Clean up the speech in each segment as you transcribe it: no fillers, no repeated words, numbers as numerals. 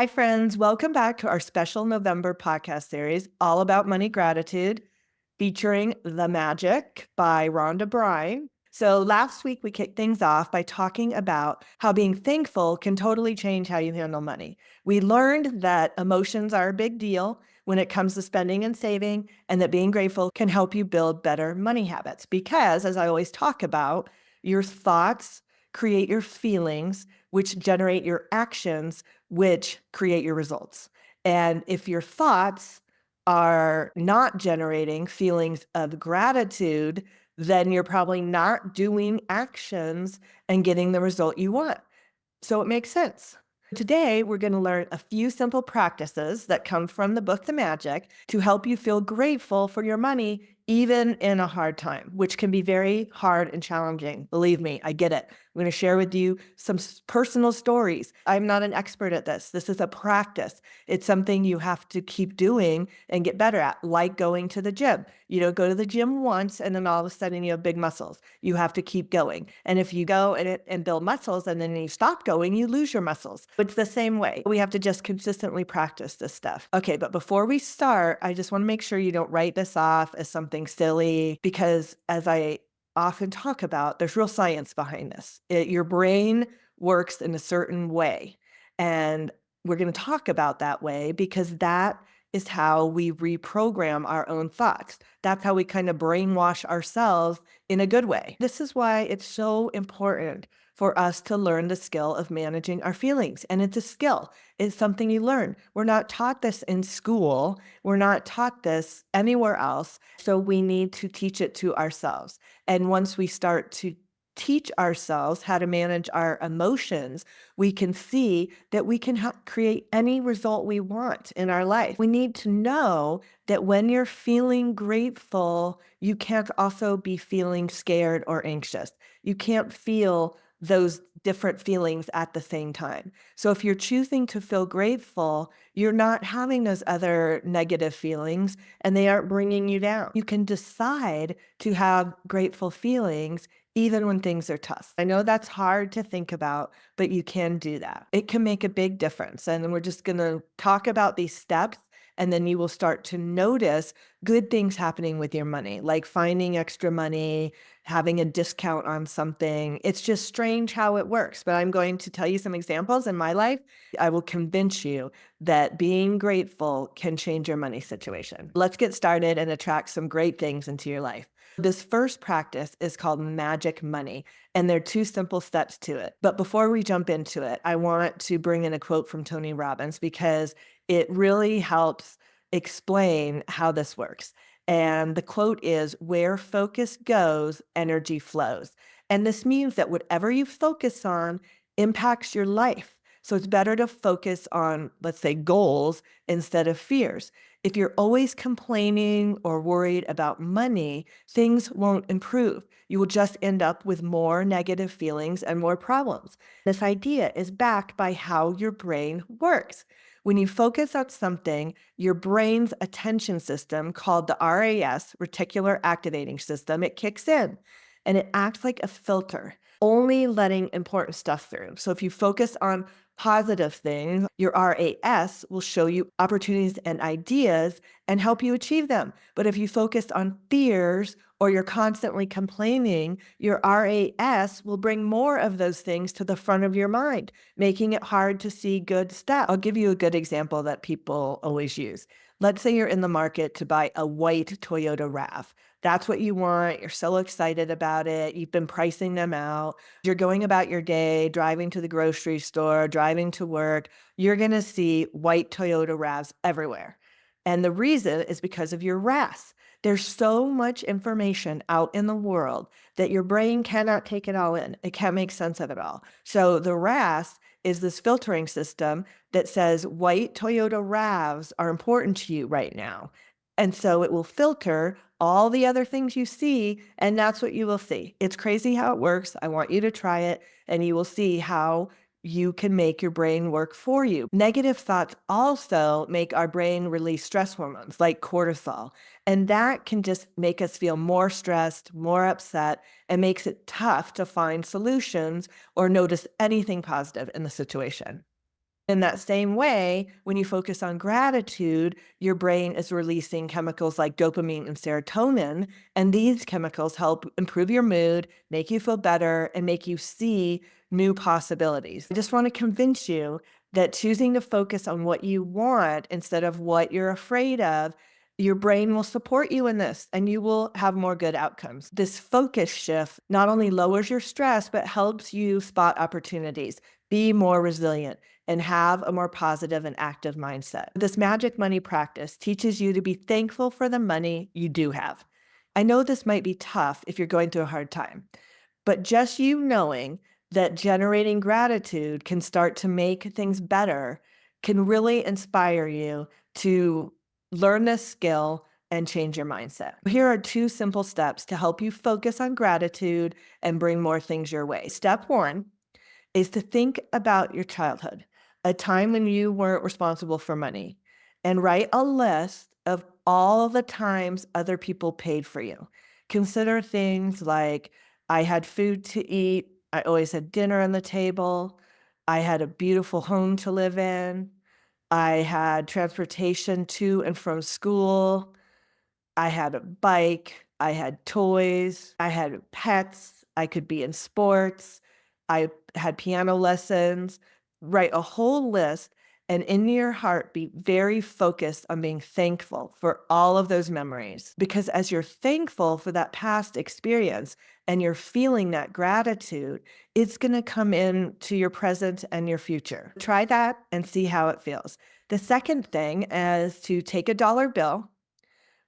Hi, friends. Welcome back to our special November podcast series, all about money gratitude, featuring The Magic by Rhonda Bryan. So last week, we kicked things off by talking about how being thankful can totally change how you handle money. We learned that emotions are a big deal when it comes to spending and saving, and that being grateful can help you build better money habits. Because, as I always talk about, your thoughts create your feelings, which generate your actions, which create your results. And if your thoughts are not generating feelings of gratitude, then you're probably not doing actions and getting the result you want. So it makes sense. Today, we're going to learn a few simple practices that come from the book The Magic to help you feel grateful for your money, even in a hard time, which can be very hard and challenging. Believe me, I get it. I'm going to share with you some personal stories. I'm not an expert at this. This is a practice. It's something you have to keep doing and get better at, like going to the gym. You don't go to the gym once and then all of a sudden you have big muscles. You have to keep going. And if you go and build muscles and then you stop going, you lose your muscles. It's the same way. We have to just consistently practice this stuff. Okay, but before we start, I just want to make sure you don't write this off as something silly, because as I often talk about, there's real science behind this. Your brain works in a certain way. And we're going to talk about that way because that is how we reprogram our own thoughts. That's how we kind of brainwash ourselves in a good way. This is why it's so important for us to learn the skill of managing our feelings. And it's a skill. It's something you learn. We're not taught this in school. We're not taught this anywhere else. So we need to teach it to ourselves. And once we start to teach ourselves how to manage our emotions, we can see that we can create any result we want in our life. We need to know that when you're feeling grateful, you can't also be feeling scared or anxious. You can't feel those different feelings at the same time. So if you're choosing to feel grateful, you're not having those other negative feelings and they aren't bringing you down. You can decide to have grateful feelings even when things are tough. I know that's hard to think about, but you can do that. It can make a big difference. And we're just going to talk about these steps, and then you will start to notice good things happening with your money, like finding extra money, having a discount on something. It's just strange how it works, but I'm going to tell you some examples in my life. I will convince you that being grateful can change your money situation. Let's get started and attract some great things into your life. This first practice is called magic money, and there are two simple steps to it. But before we jump into it, I want to bring in a quote from Tony Robbins because it really helps explain how this works. And the quote is, "Where focus goes, energy flows." And this means that whatever you focus on impacts your life. So it's better to focus on, let's say, goals instead of fears. If you're always complaining or worried about money, things won't improve. You will just end up with more negative feelings and more problems. This idea is backed by how your brain works. When you focus on something, your brain's attention system, called the RAS, reticular activating system, it kicks in and it acts like a filter, only letting important stuff through. So if you focus on positive things, your RAS will show you opportunities and ideas and help you achieve them. But if you focus on fears or you're constantly complaining, your RAS will bring more of those things to the front of your mind, making it hard to see good stuff. I'll give you a good example that people always use. Let's say you're in the market to buy a white Toyota RAV. That's what you want. You're so excited about it. You've been pricing them out. You're going about your day, driving to the grocery store, driving to work. You're going to see white Toyota RAVs everywhere. And the reason is because of your RAS. There's so much information out in the world that your brain cannot take it all in. It can't make sense of it all. So the RAS is this filtering system that says white Toyota RAVs are important to you right now. And so it will filter all the other things you see, and that's what you will see. It's crazy how it works. I want you to try it, and you will see how you can make your brain work for you. Negative thoughts also make our brain release stress hormones like cortisol, and that can just make us feel more stressed, more upset, and makes it tough to find solutions or notice anything positive in the situation. In that same way, when you focus on gratitude, your brain is releasing chemicals like dopamine and serotonin. And these chemicals help improve your mood, make you feel better, and make you see new possibilities. I just want to convince you that choosing to focus on what you want instead of what you're afraid of, your brain will support you in this and you will have more good outcomes. This focus shift not only lowers your stress, but helps you spot opportunities, be more resilient, and have a more positive and active mindset. This magic money practice teaches you to be thankful for the money you do have. I know this might be tough if you're going through a hard time, but just you knowing that generating gratitude can start to make things better can really inspire you to learn this skill and change your mindset. Here are 2 simple steps to help you focus on gratitude and bring more things your way. Step 1 is to think about your childhood, a time when you weren't responsible for money, and write a list of all the times other people paid for you. Consider things like, I had food to eat, I always had dinner on the table, I had a beautiful home to live in, I had transportation to and from school, I had a bike, I had toys, I had pets, I could be in sports, I had piano lessons. Write a whole list and in your heart be very focused on being thankful for all of those memories. Because as you're thankful for that past experience and you're feeling that gratitude, it's going to come into your present and your future. Try that and see how it feels. The second thing is to take a dollar bill,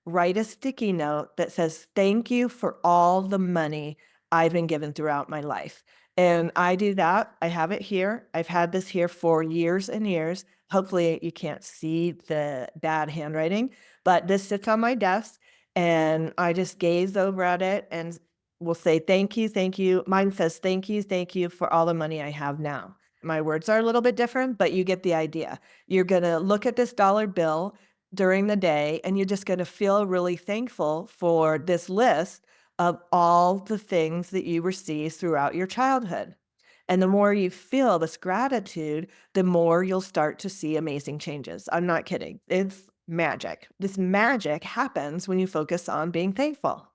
write a sticky note that says, "Thank you for all the money I've been given throughout my life." And I do that. I have it here. I've had this here for years and years. Hopefully, you can't see the bad handwriting, but this sits on my desk and I just gaze over at it and will say, "Thank you, thank you." Mine says, thank you for all the money I have now." My words are a little bit different, but you get the idea. You're going to look at this dollar bill during the day, and you're just gonna feel really thankful for this list of all the things that you received throughout your childhood. And the more you feel this gratitude, the more you'll start to see amazing changes. I'm not kidding. It's magic. This magic happens when you focus on being thankful.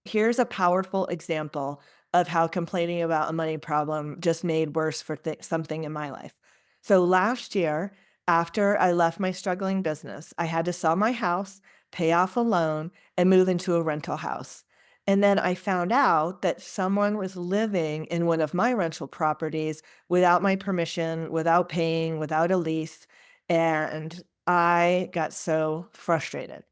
Here's a powerful example of how complaining about a money problem just made worse for something in my life. So last year, after I left my struggling business, I had to sell my house, pay off a loan, and move into a rental house. And then I found out that someone was living in one of my rental properties without my permission, without paying, without a lease. And I got so frustrated.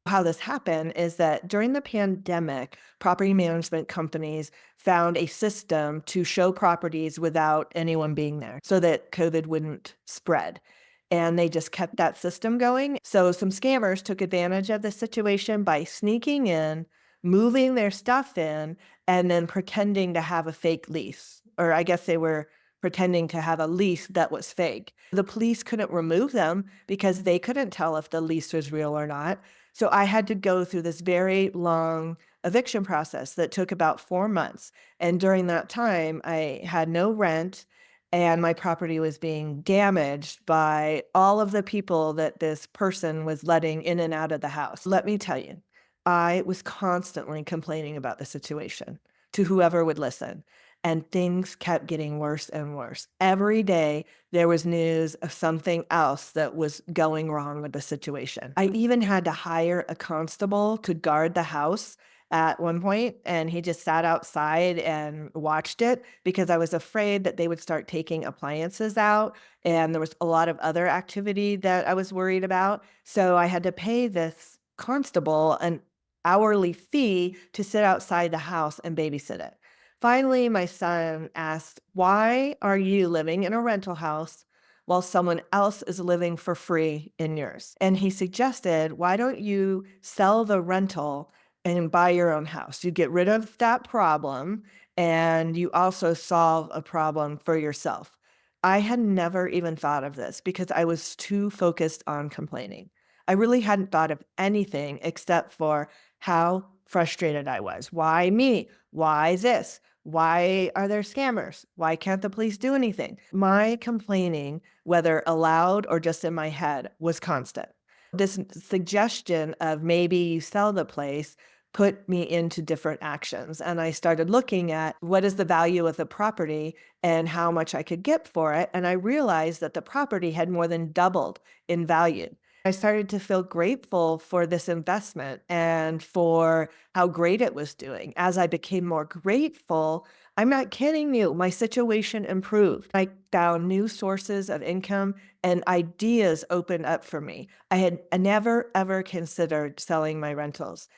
How this happened is that during the pandemic, property management companies found a system to show properties without anyone being there so that COVID wouldn't spread. And they just kept that system going. So some scammers took advantage of the situation by sneaking in, moving their stuff in, and then pretending to have a fake lease. Or I guess they were pretending to have a lease that was fake. The police couldn't remove them because they couldn't tell if the lease was real or not. So I had to go through this very long eviction process that took about 4 months. And during that time, I had no rent and my property was being damaged by all of the people that this person was letting in and out of the house. Let me tell you, I was constantly complaining about the situation to whoever would listen. And things kept getting worse and worse. Every day, there was news of something else that was going wrong with the situation. I even had to hire a constable to guard the house at one point, and he just sat outside and watched it because I was afraid that they would start taking appliances out, and there was a lot of other activity that I was worried about. So I had to pay this constable an hourly fee to sit outside the house and babysit it. Finally, my son asked, "Why are you living in a rental house while someone else is living for free in yours?" And he suggested, "Why don't you sell the rental and buy your own house? You get rid of that problem and you also solve a problem for yourself." I had never even thought of this because I was too focused on complaining. I really hadn't thought of anything except for how frustrated I was. Why me? Why this? Why are there scammers? Why can't the police do anything? My complaining, whether aloud or just in my head, was constant. This suggestion of maybe you sell the place put me into different actions. And I started looking at what is the value of the property and how much I could get for it. And I realized that the property had more than doubled in value. I started to feel grateful for this investment and for how great it was doing. As I became more grateful, I'm not kidding you, my situation improved. I found new sources of income and ideas opened up for me. I had never, ever considered selling my rentals.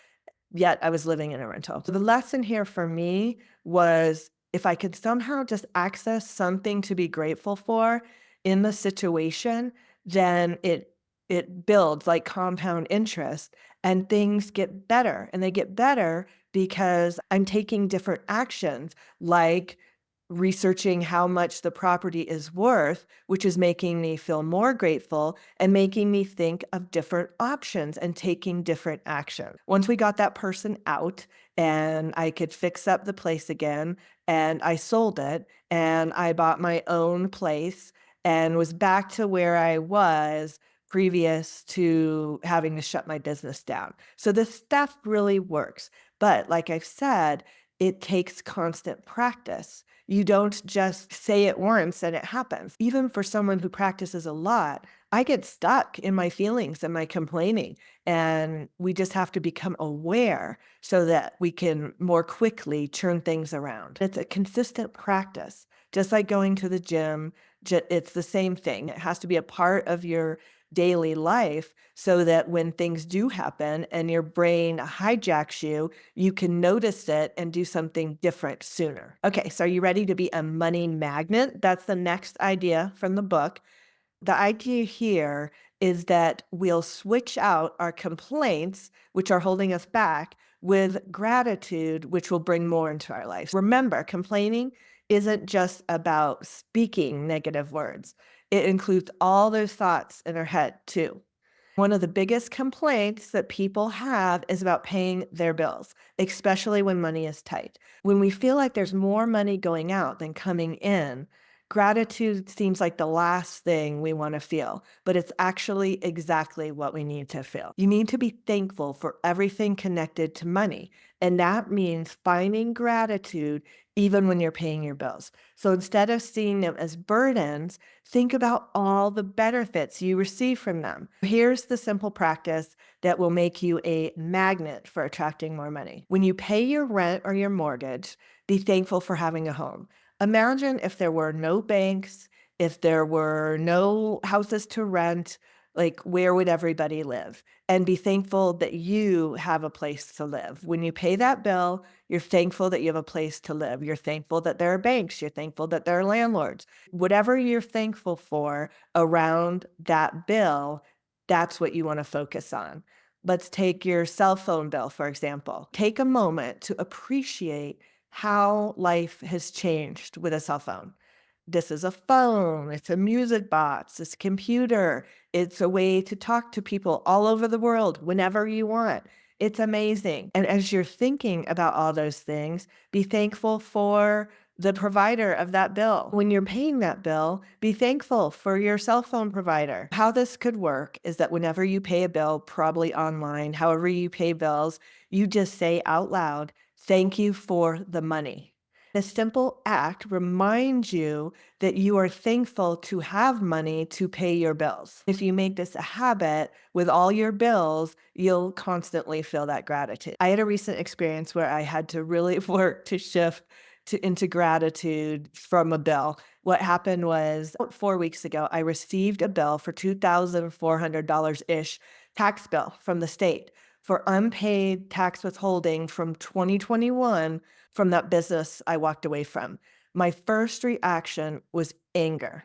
Yet I was living in a rental. So the lesson here for me was if I could somehow just access something to be grateful for in the situation, then it builds like compound interest and things get better. And they get better because I'm taking different actions like researching how much the property is worth, which is making me feel more grateful and making me think of different options and taking different action. Once we got that person out and I could fix up the place again and I sold it and I bought my own place and was back to where I was previous to having to shut my business down. So this stuff really works. But like I've said, it takes constant practice. You don't just say it once and it happens. Even for someone who practices a lot, I get stuck in my feelings and my complaining. And we just have to become aware so that we can more quickly turn things around. It's a consistent practice, just like going to the gym. It's the same thing. It has to be a part of your daily life so that when things do happen and your brain hijacks you, you can notice it and do something different sooner. Okay, so are you ready to be a money magnet? That's the next idea from the book. The idea here is that we'll switch out our complaints, which are holding us back, with gratitude, which will bring more into our lives. Remember, complaining isn't just about speaking negative words, it includes all those thoughts in our head too. One of the biggest complaints that people have is about paying their bills, especially when money is tight. When we feel like there's more money going out than coming in, gratitude seems like the last thing we want to feel, but it's actually exactly what we need to feel. You need to be thankful for everything connected to money, and that means finding gratitude even when you're paying your bills. So instead of seeing them as burdens, think about all the benefits you receive from them. Here's the simple practice that will make you a magnet for attracting more money. When you pay your rent or your mortgage, be thankful for having a home. Imagine if there were no banks, if there were no houses to rent, like where would everybody live? And be thankful that you have a place to live. When you pay that bill, you're thankful that you have a place to live. You're thankful that there are banks. You're thankful that there are landlords. Whatever you're thankful for around that bill, that's what you want to focus on. Let's take your cell phone bill, for example. Take a moment to appreciate how life has changed with a cell phone. This is a phone, it's a music box, it's a computer, it's a way to talk to people all over the world whenever you want. It's amazing. And as you're thinking about all those things, be thankful for the provider of that bill. When you're paying that bill, be thankful for your cell phone provider. How this could work is that whenever you pay a bill, probably online, however you pay bills, you just say out loud, thank you for the money. The simple act reminds you that you are thankful to have money to pay your bills. If you make this a habit with all your bills, you'll constantly feel that gratitude. I had a recent experience where I had to really work to shift into gratitude from a bill. What happened was about 4 weeks ago, I received a bill for $2,400-ish tax bill from the state for unpaid tax withholding from 2021 from that business I walked away from. My first reaction was anger.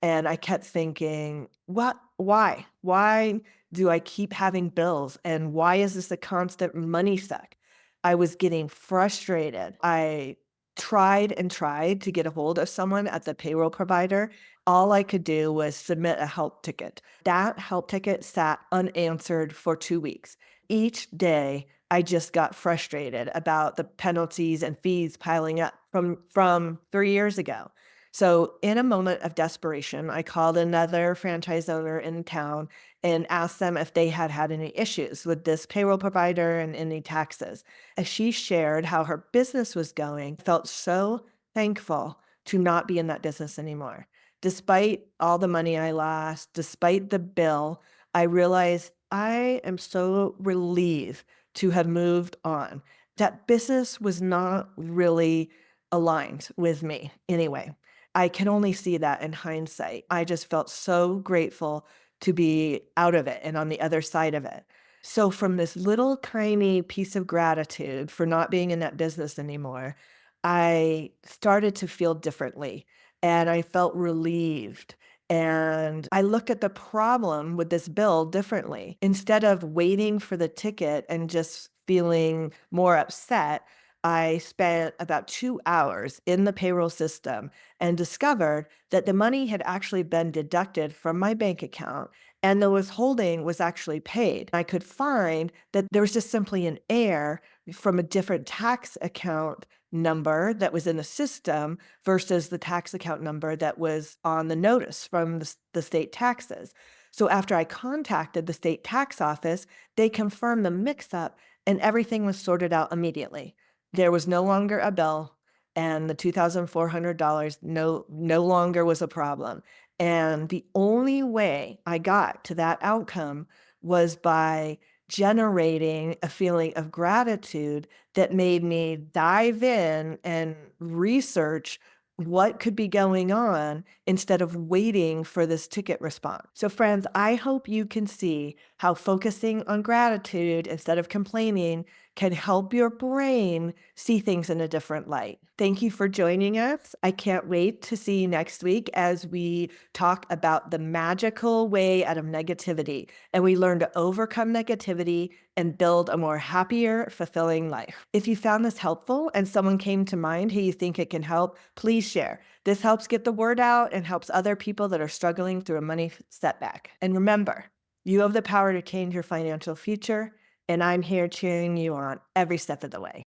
And I kept thinking, what? Why? Why do I keep having bills? And why is this a constant money suck? I was getting frustrated. I tried and tried to get a hold of someone at the payroll provider. All I could do was submit a help ticket. That help ticket sat unanswered for 2 weeks. Each day, I just got frustrated about the penalties and fees piling up from 3 years ago. So, in a moment of desperation, I called another franchise owner in town and asked them if they had had any issues with this payroll provider and any taxes. As she shared how her business was going, felt so thankful to not be in that business anymore. Despite all the money I lost, despite the bill, I realized I am so relieved to have moved on. That business was not really aligned with me anyway. I can only see that in hindsight. I just felt so grateful to be out of it and on the other side of it. So, from this little tiny piece of gratitude for not being in that business anymore, I started to feel differently and I felt relieved. And I look at the problem with this bill differently. Instead of waiting for the ticket and just feeling more upset, I spent about 2 hours in the payroll system and discovered that the money had actually been deducted from my bank account and the withholding was actually paid. I could find that there was just simply an error from a different tax account number that was in the system versus the tax account number that was on the notice from the state taxes. So after I contacted the state tax office, they confirmed the mix up and everything was sorted out immediately. There was no longer a bill and the $2,400 no longer was a problem. And the only way I got to that outcome was by generating a feeling of gratitude that made me dive in and research what could be going on instead of waiting for this ticket response. So, friends, I hope you can see how focusing on gratitude instead of complaining can help your brain see things in a different light. Thank you for joining us. I can't wait to see you next week as we talk about the magical way out of negativity and we learn to overcome negativity and build a more happier, fulfilling life. If you found this helpful and someone came to mind who you think it can help, please share. This helps get the word out and helps other people that are struggling through a money setback. And remember, you have the power to change your financial future, and I'm here cheering you on every step of the way.